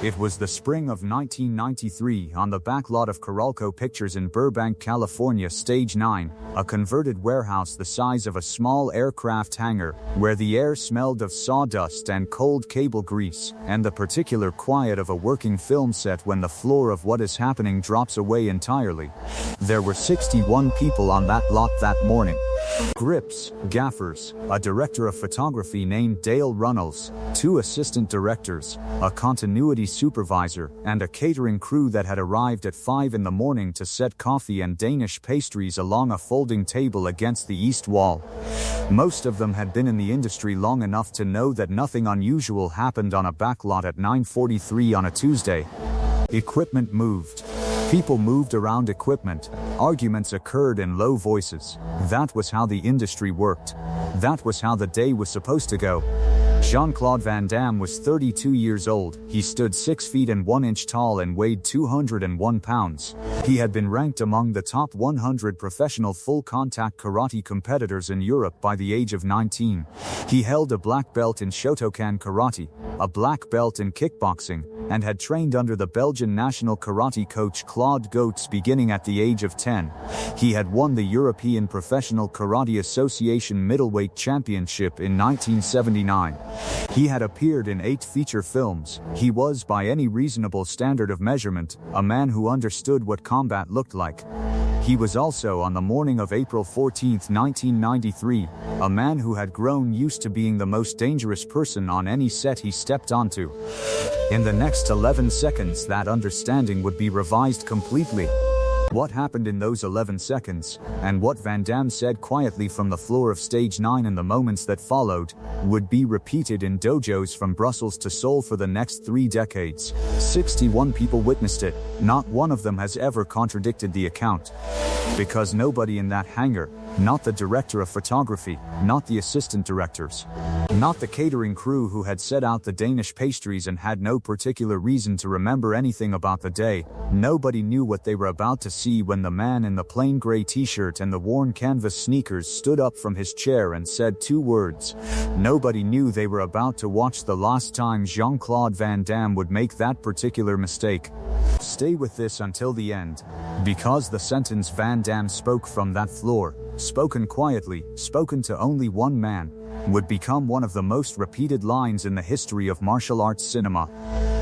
It was the spring of 1993 on the backlot of Coralco Pictures in Burbank, California, Stage 9, a converted warehouse the size of a small aircraft hangar, where the air smelled of sawdust and cold cable grease, and the particular quiet of a working film set when the floor of what is happening drops away entirely. There were 61 people on that lot that morning. Grips, gaffers, a director of photography named Dale Runnels, 2 assistant directors, a continuity supervisor, and a catering crew that had arrived at 5 in the morning to set coffee and Danish pastries along a folding table against the east wall. Most of them had been in the industry long enough to know that nothing unusual happened on a backlot at 9:43 on a Tuesday. Equipment moved. People moved around equipment. Arguments occurred in low voices. That was how the industry worked. That was how the day was supposed to go. Jean-Claude Van Damme was 32 years old. He stood 6 feet and 1 inch tall and weighed 201 pounds. He had been ranked among the top 100 professional full-contact karate competitors in Europe by the age of 19. He held a black belt in Shotokan karate, a black belt in kickboxing, and had trained under the Belgian national karate coach Claude Goetz beginning at the age of 10. He had won the European Professional Karate Association Middleweight Championship in 1979. He had appeared in 8 feature films. He was, by any reasonable standard of measurement, a man who understood what combat looked like. He was also, on the morning of April 14, 1993, a man who had grown used to being the most dangerous person on any set he stepped onto. In the next 11 seconds, that understanding would be revised completely. What happened in those 11 seconds, and what Van Damme said quietly from the floor of Stage 9 in the moments that followed, would be repeated in dojos from Brussels to Seoul for the next 3 decades. 61 people witnessed it. Not one of them has ever contradicted the account. Because nobody in that hangar, not the director of photography, not the assistant directors, not the catering crew who had set out the Danish pastries and had no particular reason to remember anything about the day, nobody knew what they were about to see when the man in the plain gray t-shirt and the worn canvas sneakers stood up from his chair and said 2 words. Nobody knew they were about to watch the last time Jean-Claude Van Damme would make that particular mistake. Stay with this until the end, because the sentence Van Damme spoke from that floor, spoken quietly, spoken to only one man, would become one of the most repeated lines in the history of martial arts cinema.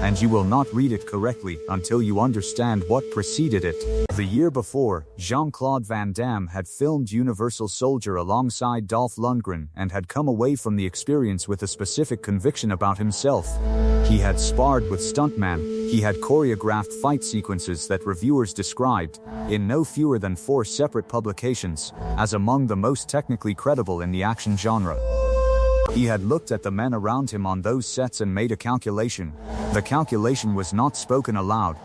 And you will not read it correctly until you understand what preceded it. The year before, Jean-Claude Van Damme had filmed Universal Soldier alongside Dolph Lundgren and had come away from the experience with a specific conviction about himself. He had sparred with stuntman. He had choreographed fight sequences that reviewers described, in no fewer than 4 separate publications, as among the most technically credible in the action genre. He had looked at the men around him on those sets and made a calculation. The calculation was not spoken aloud.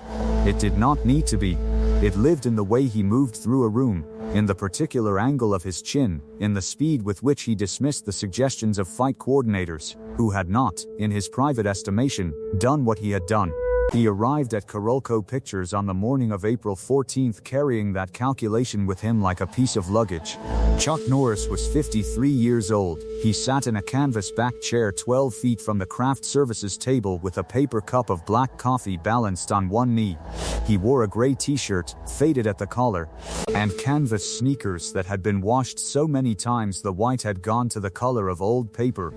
It did not need to be. It lived in the way he moved through a room, in the particular angle of his chin, in the speed with which he dismissed the suggestions of fight coordinators, who had not, in his private estimation, done what he had done. He arrived at Coralco Pictures on the morning of April 14th carrying that calculation with him like a piece of luggage. Chuck Norris was 53 years old. He sat in a canvas back chair 12 feet from the craft services table with a paper cup of black coffee balanced on one knee. He wore a gray t-shirt, faded at the collar, and canvas sneakers that had been washed so many times the white had gone to the color of old paper.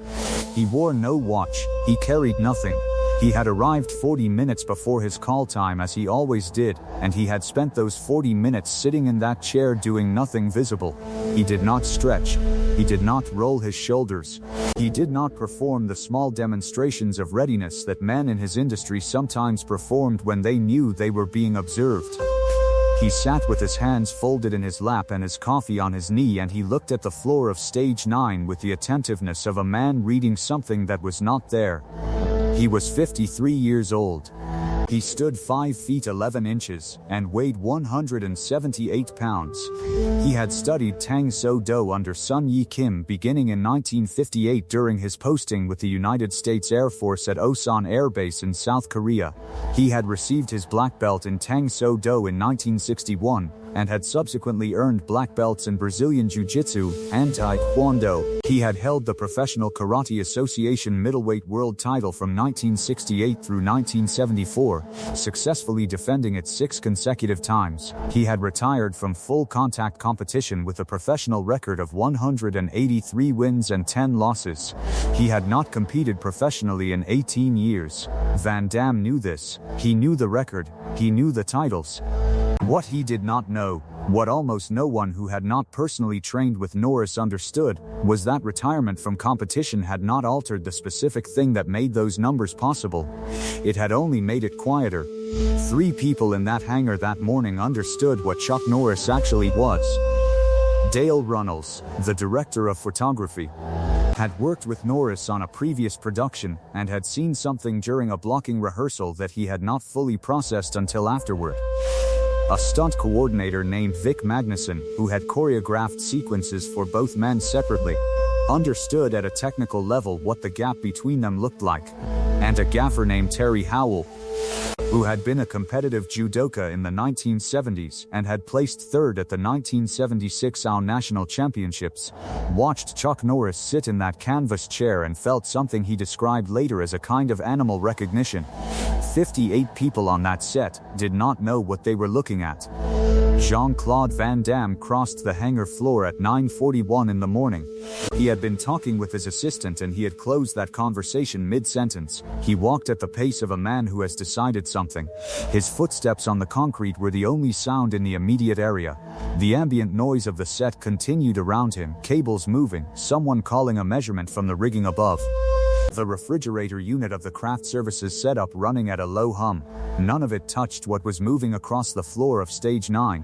He wore no watch. He carried nothing. He had arrived 40 minutes before his call time as he always did, and he had spent those 40 minutes sitting in that chair doing nothing visible. He did not stretch. He did not roll his shoulders. He did not perform the small demonstrations of readiness that men in his industry sometimes performed when they knew they were being observed. He sat with his hands folded in his lap and his coffee on his knee, and he looked at the floor of Stage 9 with the attentiveness of a man reading something that was not there. He was 53 years old. He stood 5 feet 11 inches and weighed 178 pounds. He had studied Tang So Do under Sun Yi Kim beginning in 1958 during his posting with the United States Air Force at Osan Air Base in South Korea. He had received his black belt in Tang So Do in 1961, and had subsequently earned black belts in Brazilian Jiu-Jitsu and Taekwondo. He had held the Professional Karate Association middleweight world title from 1968 through 1974, successfully defending it 6 consecutive times. He had retired from full contact competition with a professional record of 183 wins and 10 losses. He had not competed professionally in 18 years. Van Damme knew this. He knew the record. He knew the titles. What he did not know, what almost no one who had not personally trained with Norris understood, was that retirement from competition had not altered the specific thing that made those numbers possible. It had only made it quieter. 3 people in that hangar that morning understood what Chuck Norris actually was. Dale Runnels, the director of photography, had worked with Norris on a previous production and had seen something during a blocking rehearsal that he had not fully processed until afterward. A stunt coordinator named Vic Magnuson, who had choreographed sequences for both men separately, understood at a technical level what the gap between them looked like. And a gaffer named Terry Howell, who had been a competitive judoka in the 1970s and had placed 3rd at the 1976 AO National Championships, watched Chuck Norris sit in that canvas chair and felt something he described later as a kind of animal recognition. 58 people on that set did not know what they were looking at. Jean-Claude Van Damme crossed the hangar floor at 9:41 in the morning. He had been talking with his assistant and he had closed that conversation mid-sentence. He walked at the pace of a man who has decided something. His footsteps on the concrete were the only sound in the immediate area. The ambient noise of the set continued around him, cables moving, someone calling a measurement from the rigging above. The refrigerator unit of the craft services setup running at a low hum. None of it touched what was moving across the floor of stage 9.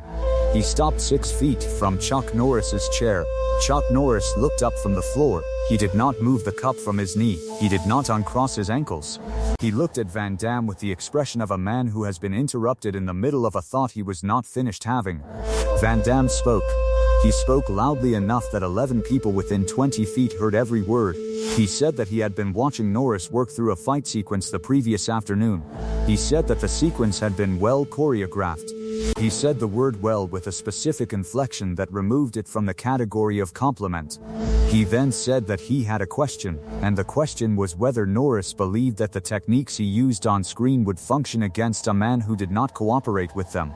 He stopped 6 feet from Chuck Norris's chair. Chuck Norris looked up from the floor. He did not move the cup from his knee. He did not uncross his ankles. He looked at Van Damme with the expression of a man who has been interrupted in the middle of a thought he was not finished having. Van Damme spoke. He spoke loudly enough that 11 people within 20 feet heard every word. He said that he had been watching Norris work through a fight sequence the previous afternoon. He said that the sequence had been well choreographed. He said the word well with a specific inflection that removed it from the category of compliment. He then said that he had a question, and the question was whether Norris believed that the techniques he used on screen would function against a man who did not cooperate with them.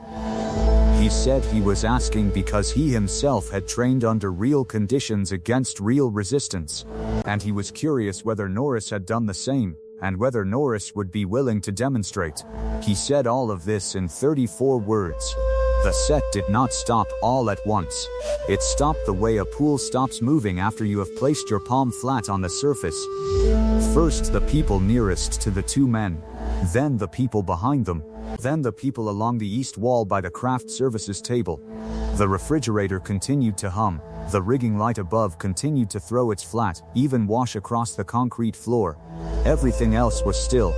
He said he was asking because he himself had trained under real conditions against real resistance, and he was curious whether Norris had done the same, and whether Norris would be willing to demonstrate. He said all of this in 34 words. The set did not stop all at once. It stopped the way a pool stops moving after you have placed your palm flat on the surface. First the people nearest to the 2 men, then the people behind them, then the people along the east wall by the craft services table. The refrigerator continued to hum. The rigging light above continued to throw its flat, even wash across the concrete floor. Everything else was still.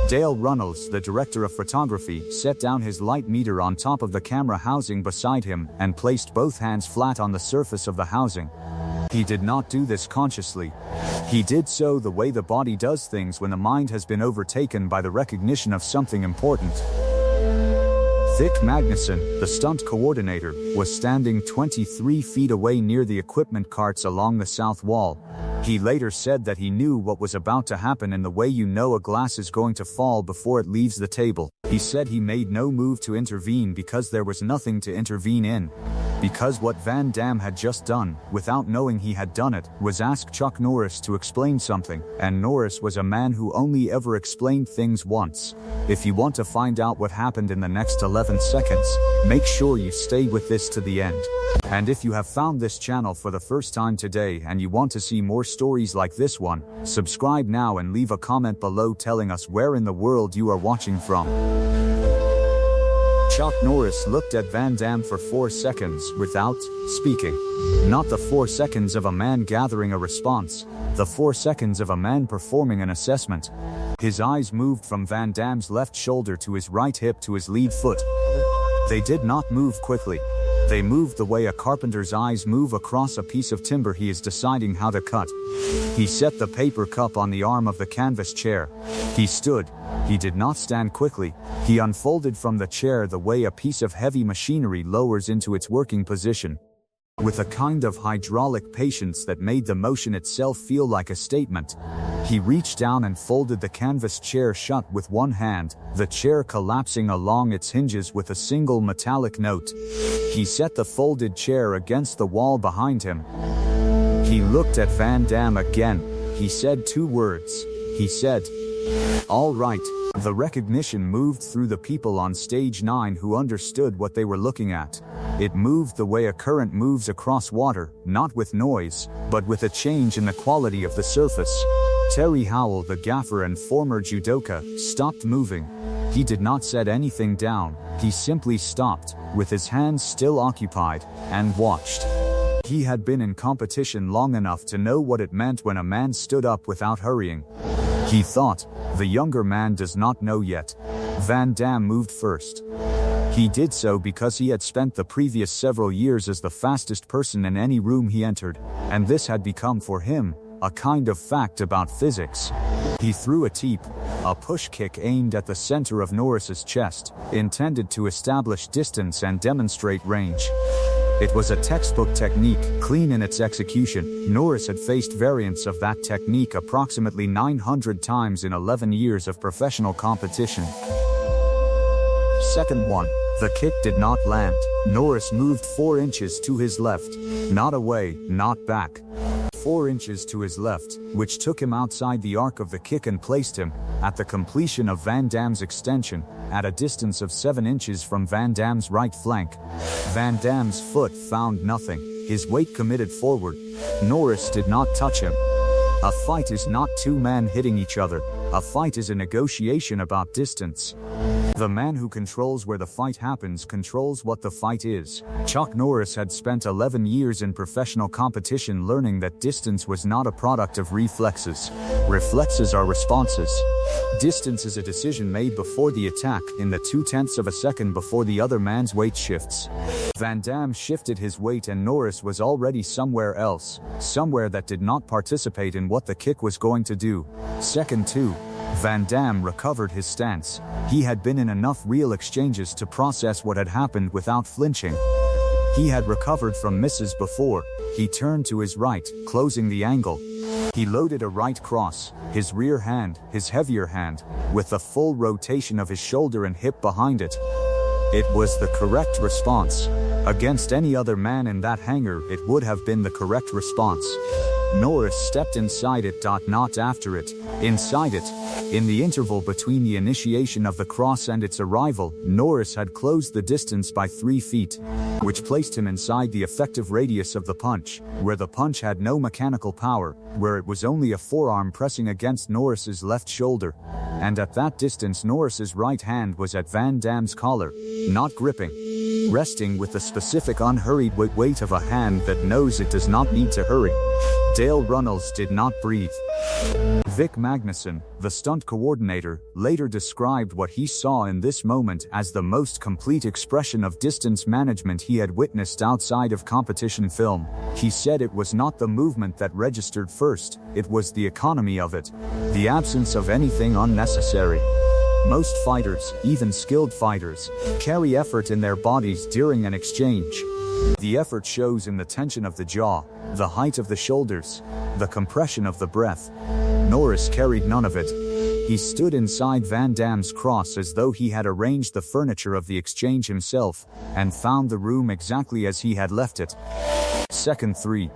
Dale Runnels, the director of photography, set down his light meter on top of the camera housing beside him and placed both hands flat on the surface of the housing. He did not do this consciously. He did so the way the body does things when the mind has been overtaken by the recognition of something important. Vic Magnuson, the stunt coordinator, was standing 23 feet away near the equipment carts along the south wall. He later said that he knew what was about to happen in the way you know a glass is going to fall before it leaves the table. He said he made no move to intervene because there was nothing to intervene in. Because what Van Damme had just done, without knowing he had done it, was ask Chuck Norris to explain something, and Norris was a man who only ever explained things once. If you want to find out what happened in the next 11 seconds, make sure you stay with this to the end. And if you have found this channel for the first time today and you want to see more stories like this one, subscribe now and leave a comment below telling us where in the world you are watching from. Chuck Norris looked at Van Damme for 4 seconds without speaking. Not the 4 seconds of a man gathering a response, the 4 seconds of a man performing an assessment. His eyes moved from Van Damme's left shoulder to his right hip to his lead foot. They did not move quickly. They moved the way a carpenter's eyes move across a piece of timber he is deciding how to cut. He set the paper cup on the arm of the canvas chair. He stood. He did not stand quickly. He unfolded from the chair the way a piece of heavy machinery lowers into its working position. With a kind of hydraulic patience that made the motion itself feel like a statement, he reached down and folded the canvas chair shut with one hand, the chair collapsing along its hinges with a single metallic note. He set the folded chair against the wall behind him. He looked at Van Damme again. He said 2 words. He said, "All right." The recognition moved through the people on stage 9 who understood what they were looking at. It moved the way a current moves across water, not with noise, but with a change in the quality of the surface. Terry Howell, the gaffer and former judoka, stopped moving. He did not set anything down. He simply stopped, with his hands still occupied, and watched. He had been in competition long enough to know what it meant when a man stood up without hurrying. He thought, the younger man does not know yet. Van Damme moved first. He did so because he had spent the previous several years as the fastest person in any room he entered, and this had become for him a kind of fact about physics. He threw a teep, a push kick aimed at the center of Norris's chest, intended to establish distance and demonstrate range. It was a textbook technique, clean in its execution. Norris had faced variants of that technique approximately 900 times in 11 years of professional competition. Second one. The kick did not land. Norris moved 4 inches to his left. Not away, not back. 4 inches to his left, which took him outside the arc of the kick and placed him, at the completion of Van Damme's extension, at a distance of 7 inches from Van Damme's right flank. Van Damme's foot found nothing. His weight committed forward. Norris did not touch him. A fight is not 2 men hitting each other. A fight is a negotiation about distance. The man who controls where the fight happens controls what the fight is. Chuck Norris had spent 11 years in professional competition learning that distance was not a product of reflexes. Reflexes are responses. Distance is a decision made before the attack, in the 0.2 of a second before the other man's weight shifts. Van Damme shifted his weight and Norris was already somewhere else, somewhere that did not participate in what the kick was going to do. Second 2. Van Damme recovered his stance. He had been in enough real exchanges to process what had happened without flinching. He had recovered from misses before. He turned to his right, closing the angle. He loaded a right cross, his rear hand, his heavier hand, with the full rotation of his shoulder and hip behind it. It was the correct response. Against any other man in that hangar, it would have been the correct response. Norris stepped inside it, not after it, inside it. In the interval between the initiation of the cross and its arrival, Norris had closed the distance by 3 feet, which placed him inside the effective radius of the punch, where the punch had no mechanical power, where it was only a forearm pressing against Norris's left shoulder. And at that distance Norris's right hand was at Van Damme's collar, not gripping, resting with the specific unhurried weight of a hand that knows it does not need to hurry. Dale Runnels did not breathe. Vic Magnuson, the stunt coordinator, later described what he saw in this moment as the most complete expression of distance management he had witnessed outside of competition film. He said it was not the movement that registered first, it was the economy of it, the absence of anything unnecessary. Most fighters, even skilled fighters, carry effort in their bodies during an exchange. The effort shows in the tension of the jaw, the height of the shoulders, the compression of the breath. Norris carried none of it. He stood inside Van Damme's cross as though he had arranged the furniture of the exchange himself, and found the room exactly as he had left it. Second 3.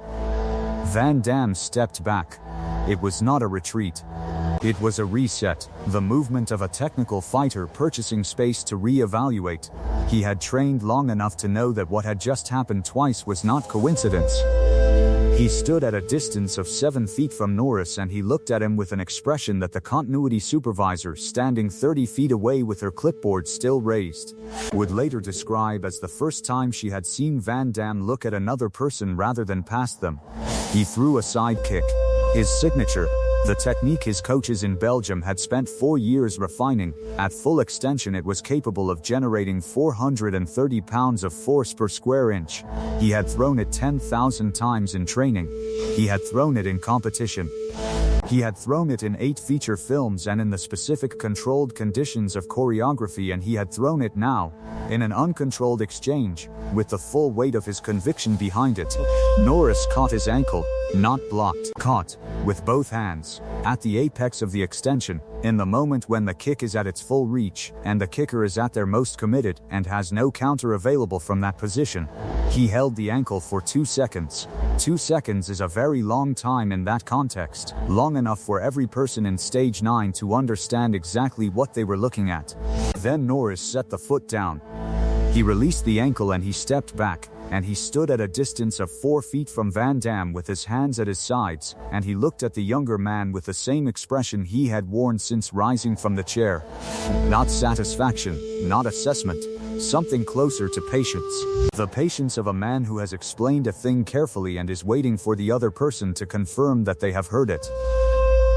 Van Damme stepped back. It was not a retreat. It was a reset, the movement of a technical fighter purchasing space to re-evaluate. He had trained long enough to know that what had just happened twice was not coincidence. He stood at a distance of 7 feet from Norris and he looked at him with an expression that the continuity supervisor, standing 30 feet away with her clipboard still raised, would later describe as the first time she had seen Van Damme look at another person rather than past them. He threw a side kick. His signature, The technique his coaches in Belgium had spent 4 years refining, at full extension it was capable of generating 430 pounds of force per square inch. He had thrown it 10,000 times in training. He had thrown it in competition. He had thrown it in 8 feature films and in the specific controlled conditions of choreography, and he had thrown it now, in an uncontrolled exchange, with the full weight of his conviction behind it. Norris caught his ankle, not blocked, caught, with both hands, at the apex of the extension, in the moment when the kick is at its full reach, and the kicker is at their most committed, and has no counter available from that position. He held the ankle for 2 seconds. 2 seconds is a very long time in that context, long enough for every person in stage 9 to understand exactly what they were looking at. Then Norris set the foot down. He released the ankle and he stepped back, and he stood at a distance of 4 feet from Van Damme with his hands at his sides, and he looked at the younger man with the same expression he had worn since rising from the chair. Not satisfaction, not assessment, something closer to patience. The patience of a man who has explained a thing carefully and is waiting for the other person to confirm that they have heard it.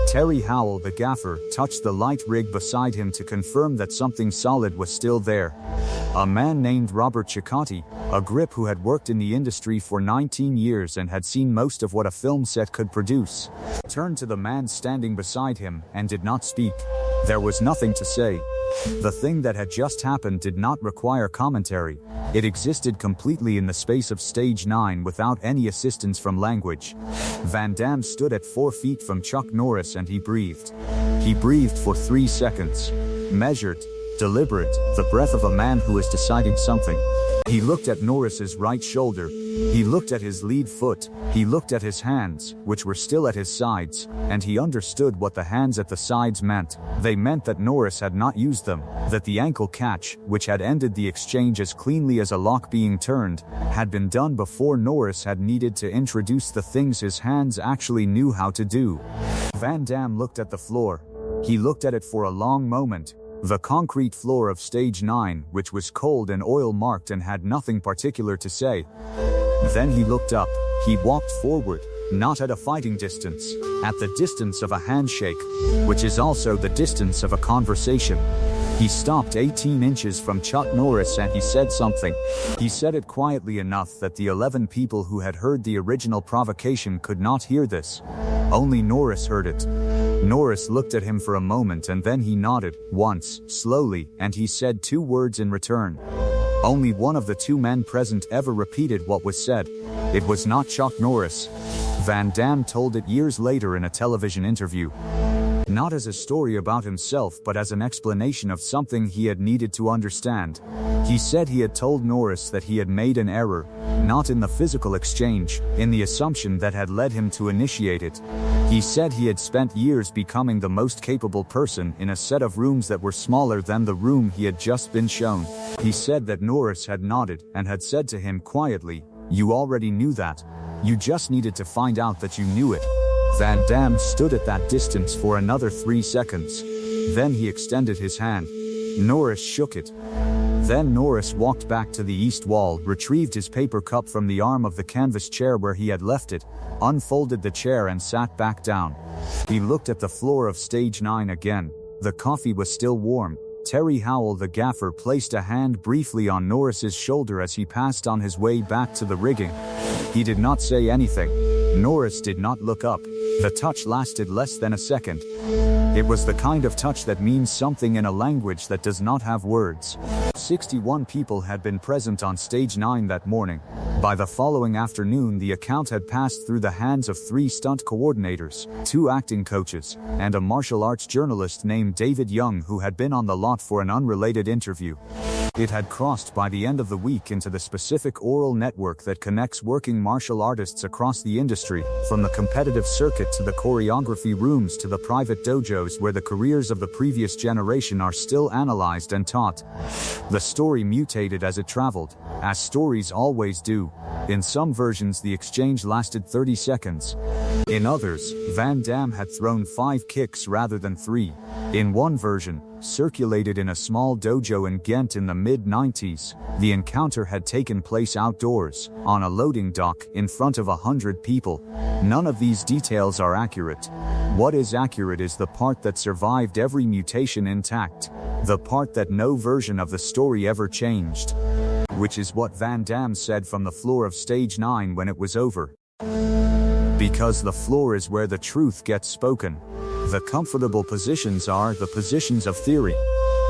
Terry Howell, the gaffer, touched the light rig beside him to confirm that something solid was still there. A man named Robert Cicciotti, a grip who had worked in the industry for 19 years and had seen most of what a film set could produce, turned to the man standing beside him and did not speak. There was nothing to say. The thing that had just happened did not require commentary. It existed completely in the space of stage 9 without any assistance from language. Van Damme stood at 4 feet from Chuck Norris and he breathed. He breathed for 3 seconds. Measured, deliberate, the breath of a man who is deciding something. He looked at Norris's right shoulder. He looked at his lead foot. He looked at his hands, which were still at his sides, and he understood what the hands at the sides meant. They meant that Norris had not used them, that the ankle catch, which had ended the exchange as cleanly as a lock being turned, had been done before Norris had needed to introduce the things his hands actually knew how to do. Van Damme looked at the floor. He looked at it for a long moment. The concrete floor of stage 9, which was cold and oil-marked and had nothing particular to say. Then he looked up. He walked forward, not at a fighting distance, at the distance of a handshake, which is also the distance of a conversation. He stopped 18 inches from Chuck Norris and he said something. He said it quietly enough that the 11 people who had heard the original provocation could not hear this. Only Norris heard it. Norris looked at him for a moment and then he nodded, once, slowly, and he said 2 words in return. Only one of the 2 men present ever repeated what was said. It was not Chuck Norris. Van Damme told it years later in a television interview. Not as a story about himself but as an explanation of something he had needed to understand. He said he had told Norris that he had made an error, not in the physical exchange, in the assumption that had led him to initiate it. He said he had spent years becoming the most capable person in a set of rooms that were smaller than the room he had just been shown. He said that Norris had nodded and had said to him quietly, "You already knew that. You just needed to find out that you knew it." Van Damme stood at that distance for another 3 seconds. Then he extended his hand. Norris shook it. Then Norris walked back to the east wall, retrieved his paper cup from the arm of the canvas chair where he had left it, unfolded the chair and sat back down. He looked at the floor of stage 9 again. The coffee was still warm. Terry Howell, the gaffer, placed a hand briefly on Norris's shoulder as he passed on his way back to the rigging. He did not say anything. Norris did not look up. The touch lasted less than a second. It was the kind of touch that means something in a language that does not have words. 61 people had been present on stage 9 that morning. By the following afternoon, the account had passed through the hands of 3 stunt coordinators, 2 acting coaches, and a martial arts journalist named David Young who had been on the lot for an unrelated interview. It had crossed by the end of the week into the specific oral network that connects working martial artists across the industry, from the competitive circuit to the choreography rooms to the private dojos where the careers of the previous generation are still analyzed and taught. The story mutated as it traveled, as stories always do. In some versions, the exchange lasted 30 seconds. In others, Van Damme had thrown 5 kicks rather than 3. In one version, circulated in a small dojo in Ghent in the mid-90s. The encounter had taken place outdoors, on a loading dock, in front of 100 people. None of these details are accurate. What is accurate is the part that survived every mutation intact. The part that no version of the story ever changed. Which is what Van Damme said from the floor of Stage 9 when it was over. Because the floor is where the truth gets spoken. The comfortable positions are the positions of theory.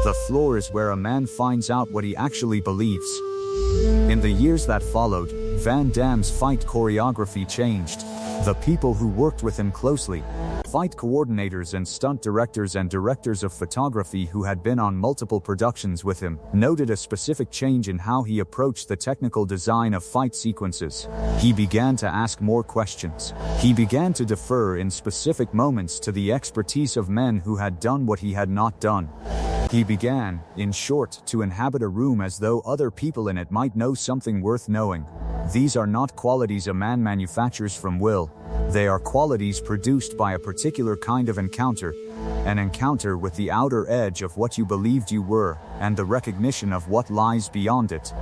The floor is where a man finds out what he actually believes. In the years that followed, Van Damme's fight choreography changed. The people who worked with him closely, fight coordinators and stunt directors and directors of photography who had been on multiple productions with him, noted a specific change in how he approached the technical design of fight sequences. He began to ask more questions. He began to defer in specific moments to the expertise of men who had done what he had not done. He began, in short, to inhabit a room as though other people in it might know something worth knowing. These are not qualities a man manufactures from will. They are qualities produced by a particular kind of encounter, an encounter with the outer edge of what you believed you were, and the recognition of what lies beyond it.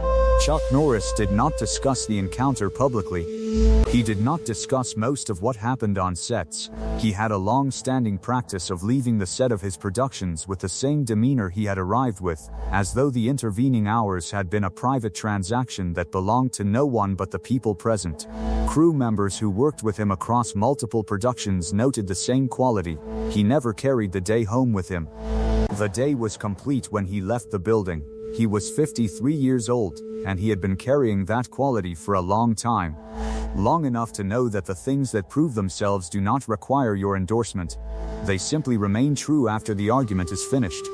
Chuck Norris did not discuss the encounter publicly. He did not discuss most of what happened on sets. He had a long-standing practice of leaving the set of his productions with the same demeanor he had arrived with, as though the intervening hours had been a private transaction that belonged to no one but the people present. Crew members who worked with him across multiple productions noted the same quality. He never carried the day home with him. The day was complete when he left the building. He was 53 years old, and he had been carrying that quality for a long time. Long enough to know that the things that prove themselves do not require your endorsement. They simply remain true after the argument is finished.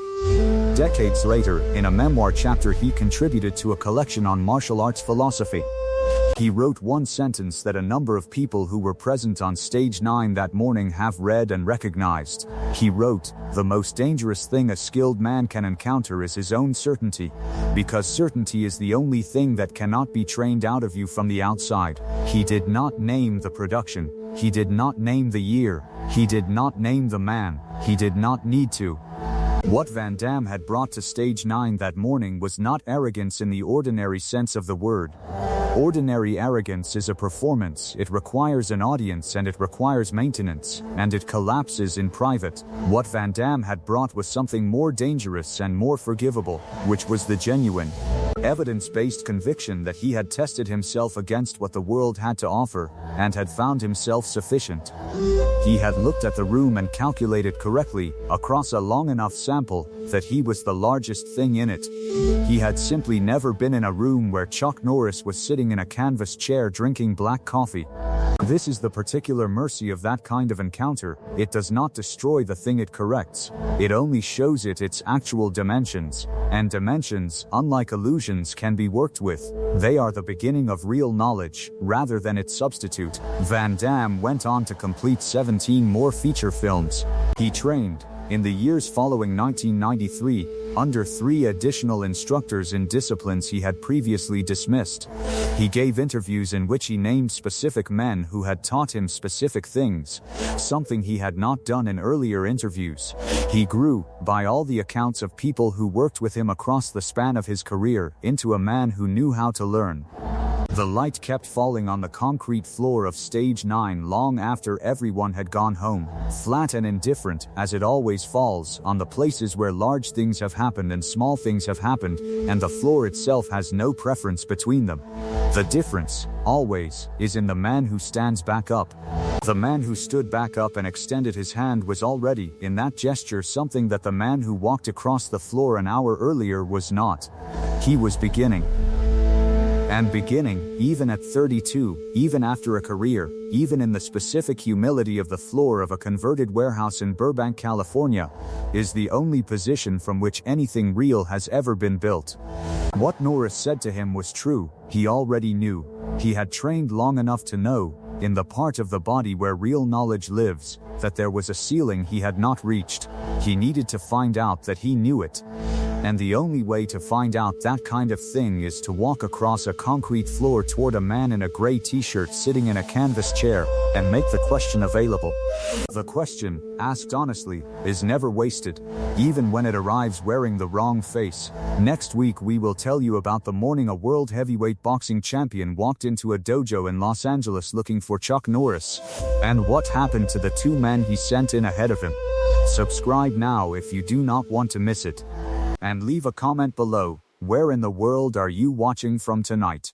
Decades later, in a memoir chapter he contributed to a collection on martial arts philosophy. He wrote one sentence that a number of people who were present on Stage 9 that morning have read and recognized. He wrote, "The most dangerous thing a skilled man can encounter is his own certainty. Because certainty is the only thing that cannot be trained out of you from the outside." He did not name the production. He did not name the year. He did not name the man. He did not need to. What Van Damme had brought to Stage 9 that morning was not arrogance in the ordinary sense of the word. Ordinary arrogance is a performance, it requires an audience and it requires maintenance, and it collapses in private. What Van Damme had brought was something more dangerous and more forgivable, which was the genuine, evidence-based conviction that he had tested himself against what the world had to offer, and had found himself sufficient. He had looked at the room and calculated correctly, across a long enough sample, that he was the largest thing in it. He had simply never been in a room where Chuck Norris was sitting in a canvas chair drinking black coffee. This is the particular mercy of that kind of encounter. It does not destroy the thing it corrects. It only shows it its actual dimensions. And dimensions, unlike illusions, can be worked with. They are the beginning of real knowledge, rather than its substitute. Van Damme went on to complete 17 more feature films. He trained, in the years following 1993, under 3 additional instructors in disciplines he had previously dismissed. He gave interviews in which he named specific men who had taught him specific things, something he had not done in earlier interviews. He grew, by all the accounts of people who worked with him across the span of his career, into a man who knew how to learn. The light kept falling on the concrete floor of Stage 9 long after everyone had gone home, flat and indifferent, as it always falls, on the places where large things have happened and small things have happened, and the floor itself has no preference between them. The difference, always, is in the man who stands back up. The man who stood back up and extended his hand was already, in that gesture, something that the man who walked across the floor an hour earlier was not. He was beginning. And beginning, even at 32, even after a career, even in the specific humility of the floor of a converted warehouse in Burbank, California, is the only position from which anything real has ever been built. What Norris said to him was true. He already knew. He had trained long enough to know, in the part of the body where real knowledge lives, that there was a ceiling he had not reached. He needed to find out that he knew it. And the only way to find out that kind of thing is to walk across a concrete floor toward a man in a gray t-shirt sitting in a canvas chair, and make the question available. The question, asked honestly, is never wasted, even when it arrives wearing the wrong face. Next week we will tell you about the morning a world heavyweight boxing champion walked into a dojo in Los Angeles looking for Chuck Norris, and what happened to the two men he sent in ahead of him. Subscribe now if you do not want to miss it. And leave a comment below. Where in the world are you watching from tonight?